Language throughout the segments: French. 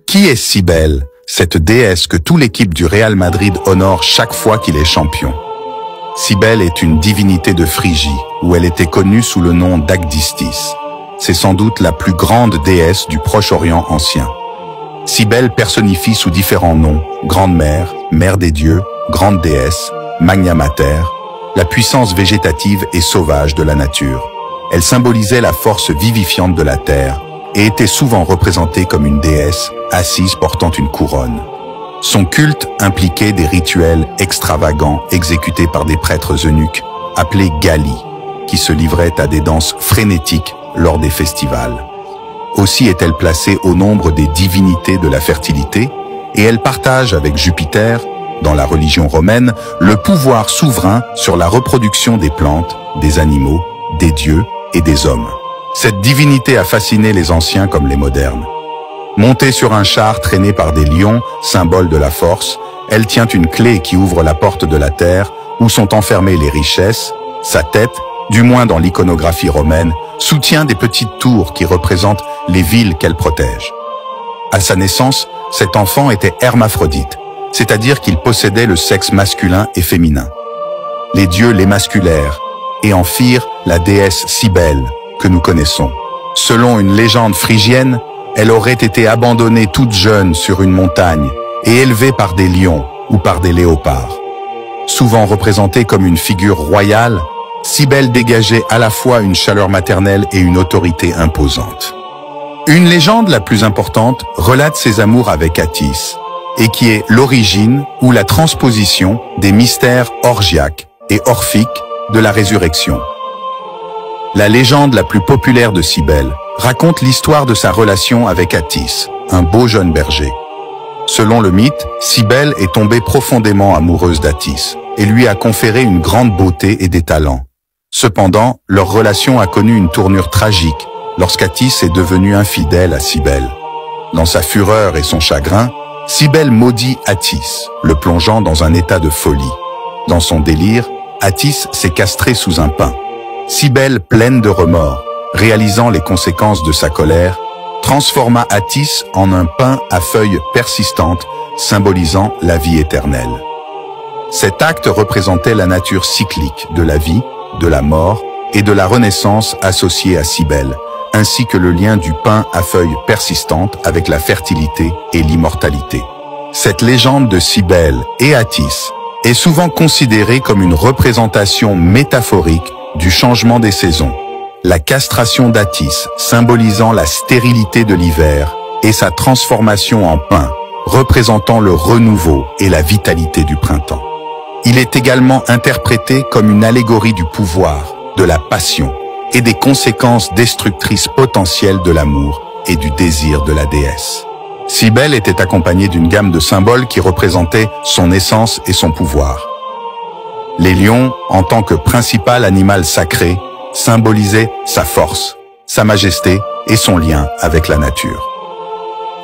Qui est Cybèle, cette déesse que toute l'équipe du Real Madrid honore chaque fois qu'il est champion? Cybèle est une divinité de Phrygie, où elle était connue sous le nom d'Agdistis. C'est sans doute la plus grande déesse du Proche-Orient ancien. Cybèle personnifie sous différents noms, Grande Mère, Mère des dieux, Grande déesse, Magna Mater, la puissance végétative et sauvage de la nature. Elle symbolisait la force vivifiante de la terre et était souvent représentée comme une déesse assise portant une couronne. Son culte impliquait des rituels extravagants exécutés par des prêtres eunuques, appelés Gali, qui se livraient à des danses frénétiques lors des festivals. Aussi est-elle placée au nombre des divinités de la fertilité, et elle partage avec Jupiter, dans la religion romaine, le pouvoir souverain sur la reproduction des plantes, des animaux, des dieux et des hommes. Cette divinité a fasciné les anciens comme les modernes. Montée sur un char traîné par des lions, symbole de la force, elle tient une clé qui ouvre la porte de la terre, où sont enfermées les richesses. Sa tête, du moins dans l'iconographie romaine, soutient des petites tours qui représentent les villes qu'elle protège. À sa naissance, cet enfant était hermaphrodite, c'est-à-dire qu'il possédait le sexe masculin et féminin. Les dieux l'émasculèrent et en firent la déesse Cybèle, que nous connaissons. Selon une légende phrygienne, elle aurait été abandonnée toute jeune sur une montagne et élevée par des lions ou par des léopards. Souvent représentée comme une figure royale, Cybèle dégageait à la fois une chaleur maternelle et une autorité imposante. Une légende la plus importante relate ses amours avec Attis, et qui est l'origine ou la transposition des mystères orgiaques et orphiques de la résurrection. La légende la plus populaire de Cybèle raconte l'histoire de sa relation avec Attis, un beau jeune berger. Selon le mythe, Cybèle est tombée profondément amoureuse d'Attis et lui a conféré une grande beauté et des talents. Cependant, leur relation a connu une tournure tragique lorsqu'Attis est devenu infidèle à Cybèle. Dans sa fureur et son chagrin, Cybèle maudit Attis, le plongeant dans un état de folie. Dans son délire, Attis s'est castré sous un pin. Cybèle, pleine de remords, réalisant les conséquences de sa colère, transforma Attis en un pin à feuilles persistantes, symbolisant la vie éternelle. Cet acte représentait la nature cyclique de la vie, de la mort et de la renaissance associée à Cybèle, ainsi que le lien du pin à feuilles persistantes avec la fertilité et l'immortalité. Cette légende de Cybèle et Attis est souvent considérée comme une représentation métaphorique du changement des saisons. La castration d'Attis symbolisant la stérilité de l'hiver et sa transformation en pin, représentant le renouveau et la vitalité du printemps. Il est également interprété comme une allégorie du pouvoir, de la passion et des conséquences destructrices potentielles de l'amour et du désir de la déesse. Cybèle était accompagnée d'une gamme de symboles qui représentaient son essence et son pouvoir. Les lions, en tant que principal animal sacré, symbolisaient sa force, sa majesté et son lien avec la nature.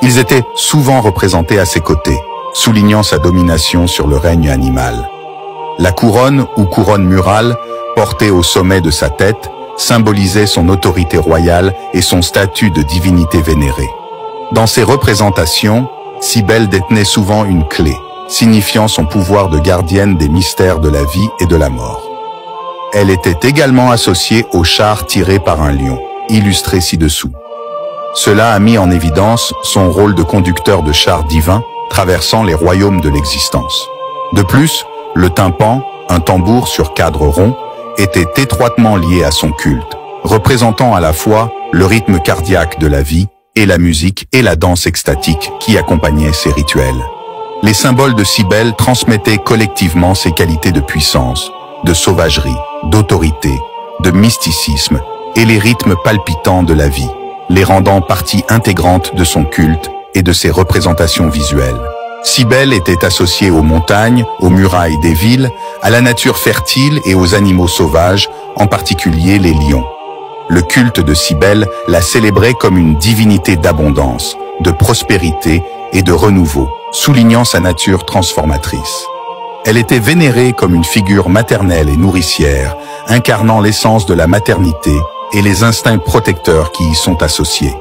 Ils étaient souvent représentés à ses côtés, soulignant sa domination sur le règne animal. La couronne ou couronne murale, portée au sommet de sa tête, symbolisait son autorité royale et son statut de divinité vénérée. Dans ces représentations, Cybèle détenait souvent une clé, signifiant son pouvoir de gardienne des mystères de la vie et de la mort. Elle était également associée au char tiré par un lion, illustré ci-dessous. Cela a mis en évidence son rôle de conducteur de char divin, traversant les royaumes de l'existence. De plus, le tympan, un tambour sur cadre rond, était étroitement lié à son culte, représentant à la fois le rythme cardiaque de la vie et la musique et la danse extatique qui accompagnaient ces rituels. Les symboles de Cybèle transmettaient collectivement ses qualités de puissance, de sauvagerie, d'autorité, de mysticisme et les rythmes palpitants de la vie, les rendant partie intégrante de son culte et de ses représentations visuelles. Cybèle était associée aux montagnes, aux murailles des villes, à la nature fertile et aux animaux sauvages, en particulier les lions. Le culte de Cybèle la célébrait comme une divinité d'abondance, de prospérité et de renouveau, soulignant sa nature transformatrice. Elle était vénérée comme une figure maternelle et nourricière, incarnant l'essence de la maternité et les instincts protecteurs qui y sont associés.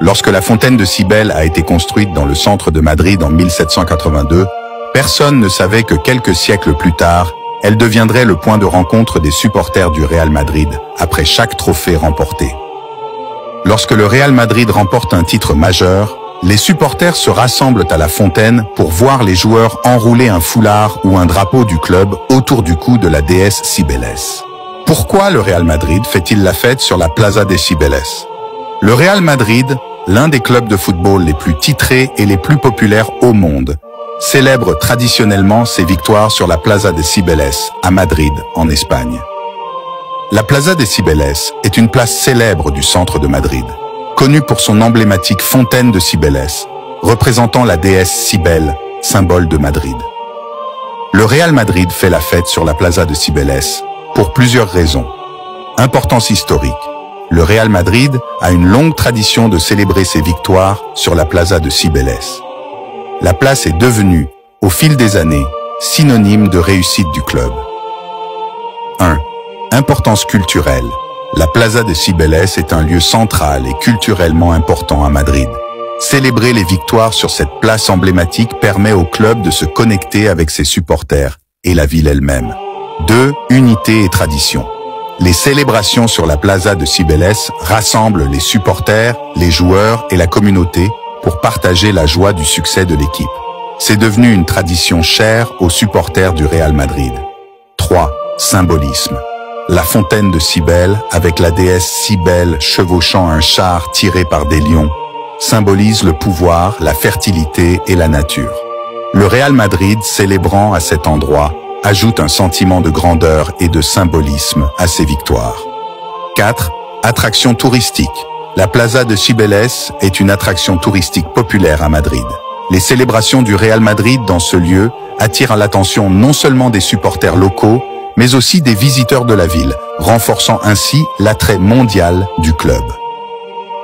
Lorsque la fontaine de Cybèle a été construite dans le centre de Madrid en 1782, personne ne savait que quelques siècles plus tard, elle deviendrait le point de rencontre des supporters du Real Madrid après chaque trophée remporté. Lorsque le Real Madrid remporte un titre majeur, les supporters se rassemblent à la fontaine pour voir les joueurs enrouler un foulard ou un drapeau du club autour du cou de la déesse Cibeles. Pourquoi le Real Madrid fait-il la fête sur la Plaza de Cibeles? Le Real Madrid, l'un des clubs de football les plus titrés et les plus populaires au monde, célèbre traditionnellement ses victoires sur la Plaza de Cibeles à Madrid, en Espagne. La Plaza de Cibeles est une place célèbre du centre de Madrid, connue pour son emblématique fontaine de Cibeles, représentant la déesse Cybèle, symbole de Madrid. Le Real Madrid fait la fête sur la Plaza de Cibeles pour plusieurs raisons. Importance historique. Le Real Madrid a une longue tradition de célébrer ses victoires sur la Plaza de Cibeles. La place est devenue, au fil des années, synonyme de réussite du club. 1. Importance culturelle. La Plaza de Cibeles est un lieu central et culturellement important à Madrid. Célébrer les victoires sur cette place emblématique permet au club de se connecter avec ses supporters et la ville elle-même. 2. Unité et tradition. Les célébrations sur la Plaza de Cibeles rassemblent les supporters, les joueurs et la communauté pour partager la joie du succès de l'équipe. C'est devenu une tradition chère aux supporters du Real Madrid. 3. Symbolisme. La fontaine de Cybèle, avec la déesse Cybèle chevauchant un char tiré par des lions, symbolise le pouvoir, la fertilité et la nature. Le Real Madrid, célébrant à cet endroit, ajoute un sentiment de grandeur et de symbolisme à ses victoires. 4. Attraction touristique. La Plaza de Cibeles est une attraction touristique populaire à Madrid. Les célébrations du Real Madrid dans ce lieu attirent l'attention non seulement des supporters locaux, mais aussi des visiteurs de la ville, renforçant ainsi l'attrait mondial du club.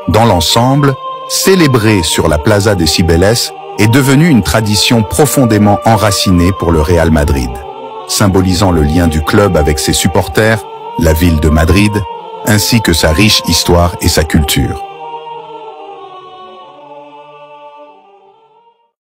Dans l'ensemble, célébrer sur la Plaza de Cibeles est devenu une tradition profondément enracinée pour le Real Madrid, symbolisant le lien du club avec ses supporters, la ville de Madrid, ainsi que sa riche histoire et sa culture.